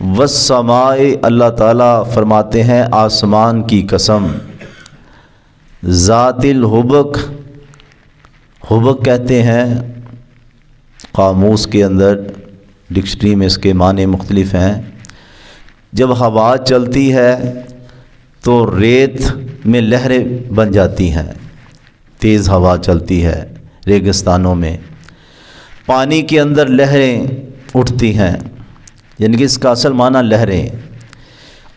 والسماء، اللہ تعالیٰ فرماتے ہیں آسمان کی قسم، ذات الحبک، حبک کہتے ہیں قاموس کے اندر، ڈکشنری میں اس کے معنی مختلف ہیں۔ جب ہوا چلتی ہے تو ریت میں لہریں بن جاتی ہیں، تیز ہوا چلتی ہے ریگستانوں میں، پانی کے اندر لہریں اٹھتی ہیں، یعنی کہ اس کا اصل معنی لہریں۔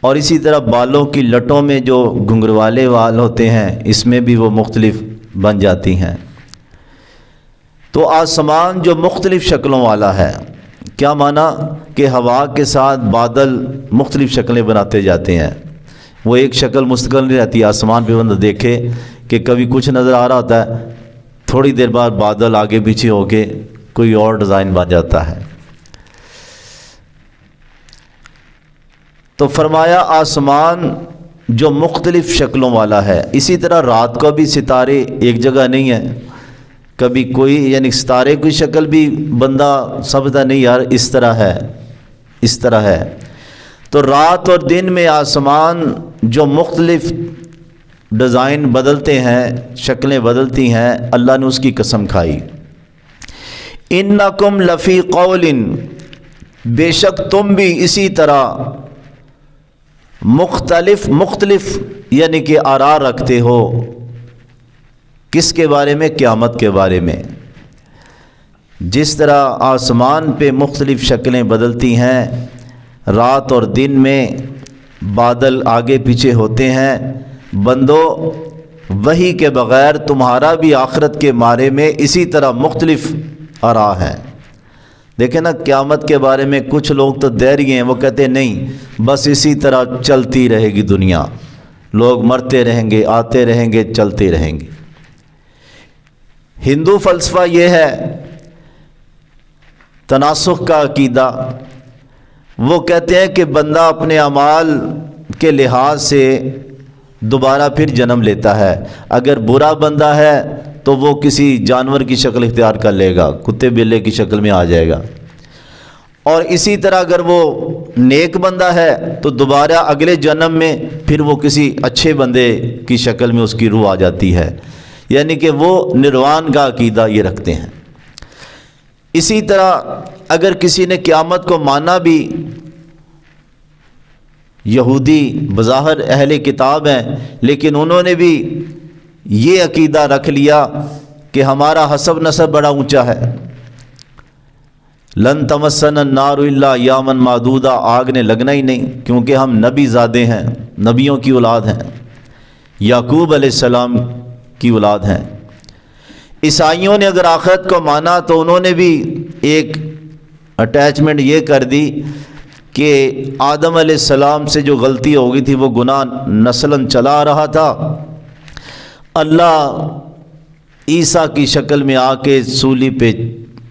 اور اسی طرح بالوں کی لٹوں میں جو گھنگروالے وال ہوتے ہیں، اس میں بھی وہ مختلف بن جاتی ہیں۔ تو آسمان جو مختلف شکلوں والا ہے، کیا معنی کہ ہوا کے ساتھ بادل مختلف شکلیں بناتے جاتے ہیں، وہ ایک شکل مستقل نہیں رہتی۔ آسمان پہ بندہ دیکھے کہ کبھی کچھ نظر آ رہا ہوتا ہے، تھوڑی دیر بعد بادل آگے پیچھے ہو کے کوئی اور ڈیزائن بن جاتا ہے۔ تو فرمایا آسمان جو مختلف شکلوں والا ہے۔ اسی طرح رات کو بھی ستارے ایک جگہ نہیں ہیں، کبھی کوئی یعنی ستارے کی شکل بھی بندہ سمجھتا نہیں یار اس طرح ہے، اس طرح ہے۔ تو رات اور دن میں آسمان جو مختلف ڈیزائن بدلتے ہیں، شکلیں بدلتی ہیں، اللہ نے اس کی قسم کھائی۔ انکم لفی قول، بے شک تم بھی اسی طرح مختلف یعنی کہ آراء رکھتے ہو، کس کے بارے میں؟ قیامت کے بارے میں۔ جس طرح آسمان پہ مختلف شکلیں بدلتی ہیں، رات اور دن میں بادل آگے پیچھے ہوتے ہیں، بندو وحی کے بغیر تمہارا بھی آخرت کے بارے میں اسی طرح مختلف آراء ہیں۔ دیکھیں نا، قیامت کے بارے میں کچھ لوگ تو دہری ہیں، وہ کہتے ہیں نہیں بس اسی طرح چلتی رہے گی دنیا، لوگ مرتے رہیں گے، آتے رہیں گے، چلتے رہیں گے۔ ہندو فلسفہ یہ ہے، تناسخ کا عقیدہ، وہ کہتے ہیں کہ بندہ اپنے اعمال کے لحاظ سے دوبارہ پھر جنم لیتا ہے۔ اگر برا بندہ ہے تو وہ کسی جانور کی شکل اختیار کر لے گا، کتے بلے کی شکل میں آ جائے گا، اور اسی طرح اگر وہ نیک بندہ ہے تو دوبارہ اگلے جنم میں پھر وہ کسی اچھے بندے کی شکل میں اس کی روح آ جاتی ہے، یعنی کہ وہ نروان کا عقیدہ یہ رکھتے ہیں۔ اسی طرح اگر کسی نے قیامت کو مانا بھی، یہودی بظاہر اہل کتاب ہیں لیکن انہوں نے بھی یہ عقیدہ رکھ لیا کہ ہمارا حسب نسب بڑا اونچا ہے، لن تمسن النار الا ایاما معدودہ، آگ نے لگنا ہی نہیں، کیونکہ ہم نبی زادے ہیں، نبیوں کی اولاد ہیں، یعقوب علیہ السلام کی اولاد ہیں۔ عیسائیوں نے اگر آخرت کو مانا تو انہوں نے بھی ایک اٹیچمنٹ یہ کر دی کہ آدم علیہ السلام سے جو غلطی ہو گئی تھی، وہ گناہ نسلاً چلا آ رہا تھا، اللہ عیسیٰ کی شکل میں آ کے سولی پہ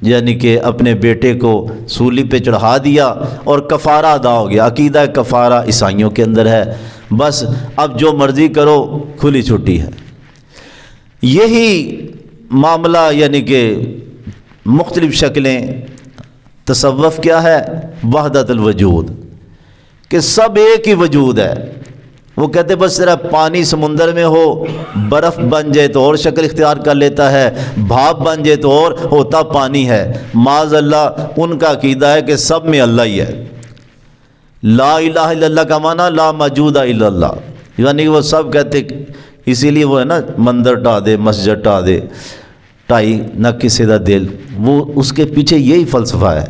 یعنی کہ اپنے بیٹے کو سولی پہ چڑھا دیا اور کفارہ ادا ہو گیا۔ عقیدہ کفارہ عیسائیوں کے اندر ہے، بس اب جو مرضی کرو، کھلی چھٹی ہے۔ یہی معاملہ یعنی کہ مختلف شکلیں، تصوف کیا ہے؟ وحدت الوجود، کہ سب ایک ہی وجود ہے۔ وہ کہتے بس صرف پانی سمندر میں ہو، برف بن جائے تو اور شکل اختیار کر لیتا ہے، بھاپ بن جائے تو اور ہوتا پانی ہے۔ معاذ اللہ، ان کا عقیدہ ہے کہ سب میں اللہ ہی ہے۔ لا الہ الا اللہ کا معنی لا موجود الا اللہ، یعنی وہ سب کہتے، اسی لیے وہ ہے نا مندر ٹا دے، مسجد ٹا دے، ٹائی نہ کسی دا دل، وہ اس کے پیچھے یہی فلسفہ ہے،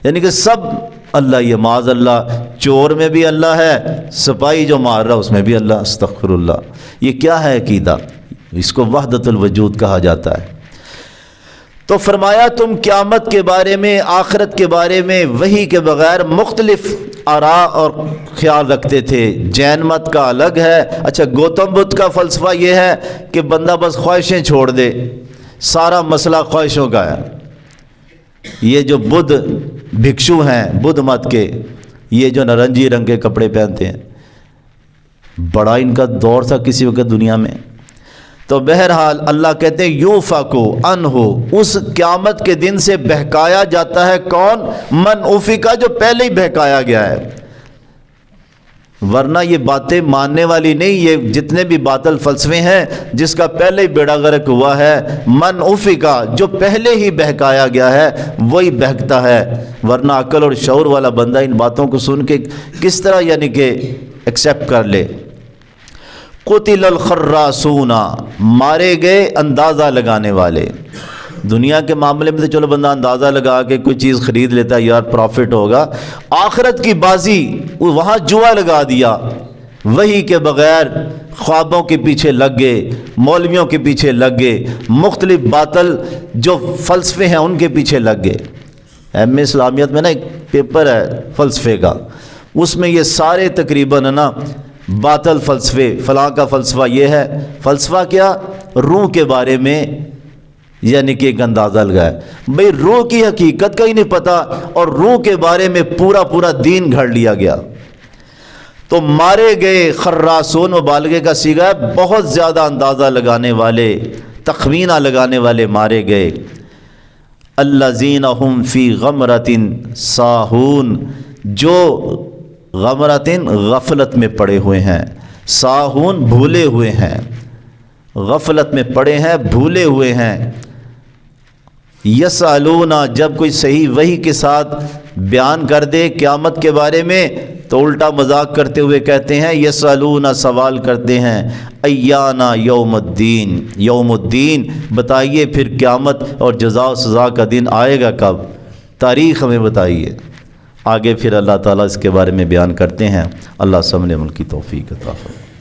یعنی کہ سب اللہ یہ، معاذ اللہ، چور میں بھی اللہ ہے، سپاہی جو مار رہا اس میں بھی اللہ، استغفر اللہ۔ یہ کیا ہے عقیدہ؟ اس کو وحدت الوجود کہا جاتا ہے۔ تو فرمایا تم قیامت کے بارے میں، آخرت کے بارے میں وحی کے بغیر مختلف آراء اور خیال رکھتے تھے۔ جین مت کا الگ ہے۔ اچھا، گوتم بدھ کا فلسفہ یہ ہے کہ بندہ بس خواہشیں چھوڑ دے، سارا مسئلہ خواہشوں کا ہے۔ یہ جو بدھ بھکشو ہیں بدھ مت کے، یہ جو نارنجی رنگ کے کپڑے پہنتے ہیں، بڑا ان کا دور تھا کسی وقت دنیا میں۔ تو بہرحال اللہ کہتے ہیں یوفکو عنہ، اس قیامت کے دن سے بہکایا جاتا ہے کون؟ من افکا، جو پہلے ہی بہکایا گیا ہے۔ ورنہ یہ باتیں ماننے والی نہیں. یہ جتنے بھی باطل فلسفے ہیں جس کا پہلے ہی بیڑا غرق ہوا ہے، من افقا، جو پہلے ہی بہکایا گیا ہے وہی بہکتا ہے. ورنہ عقل اور شعور والا بندہ ان باتوں کو سن کے کس طرح یعنی کہ ایکسیپٹ کر لے. قتل الخراسون، مارے گئے اندازہ لگانے والے. دنیا کے معاملے میں تو چلو بندہ اندازہ لگا کے کوئی چیز خرید لیتا ہے، یار پروفٹ ہوگا. آخرت کی بازی وہاں جوا لگا دیا، وہی کے بغیر خوابوں کے پیچھے لگ گئے، مولویوں کے پیچھے لگ گئے، مختلف باطل جو فلسفے ہیں ان کے پیچھے لگ گئے. ایم اے اسلامیت میں نا ایک پیپر ہے فلسفے کا، اس میں یہ سارے تقریباً نا باطل فلسفے، فلاں کا فلسفہ یہ ہے. فلسفہ کیا؟ روح کے بارے میں یعنی کہ ایک اندازہ لگایا. بھئی روح کی حقیقت کا ہی نہیں پتہ اور روح کے بارے میں پورا دین گھڑ لیا گیا. تو مارے گئے خراسون، مبالغے کا صیغہ ہے، بہت زیادہ اندازہ لگانے والے، تخمینہ لگانے والے مارے گئے. الذین هم فی غمرۃ ساہون، جو غمرۃ غفلت میں پڑے ہوئے ہیں، ساہون بھولے ہوئے ہیں، غفلت میں پڑے ہیں، بھولے ہوئے ہیں. یسالون، جب کوئی صحیح وحی کے ساتھ بیان کر دے قیامت کے بارے میں تو الٹا مذاق کرتے ہوئے کہتے ہیں، یسالون، سوال کرتے ہیں، ایانا یوم الدین، یوم الدین، بتائیے پھر قیامت اور جزا و سزا کا دن آئے گا کب، تاریخ ہمیں بتائیے. آگے پھر اللہ تعالیٰ اس کے بارے میں بیان کرتے ہیں. اللہ سب نے ان کی توفیق عطا فرمائے.